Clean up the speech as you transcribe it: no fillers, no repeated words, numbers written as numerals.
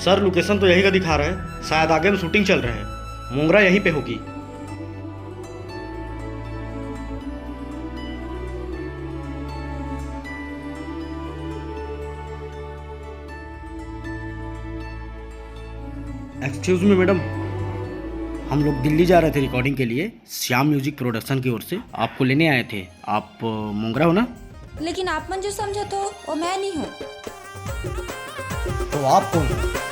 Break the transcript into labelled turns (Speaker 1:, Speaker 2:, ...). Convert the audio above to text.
Speaker 1: सर location तो यही का दिखा रहा है, शायद आगे में शूटिंग चल रहा है। मोंगरा यहीं पे होगी। एक्सक्यूज मी मैडम, हम लोग दिल्ली जा रहे थे रिकॉर्डिंग के लिए, श्याम म्यूजिक प्रोडक्शन की ओर से। आपको लेने आए थे। आप मोंगरा हो ना?
Speaker 2: लेकिन आप मन जो समझो तो वो मैं नहीं हूँ।
Speaker 1: तो आप कौन हो?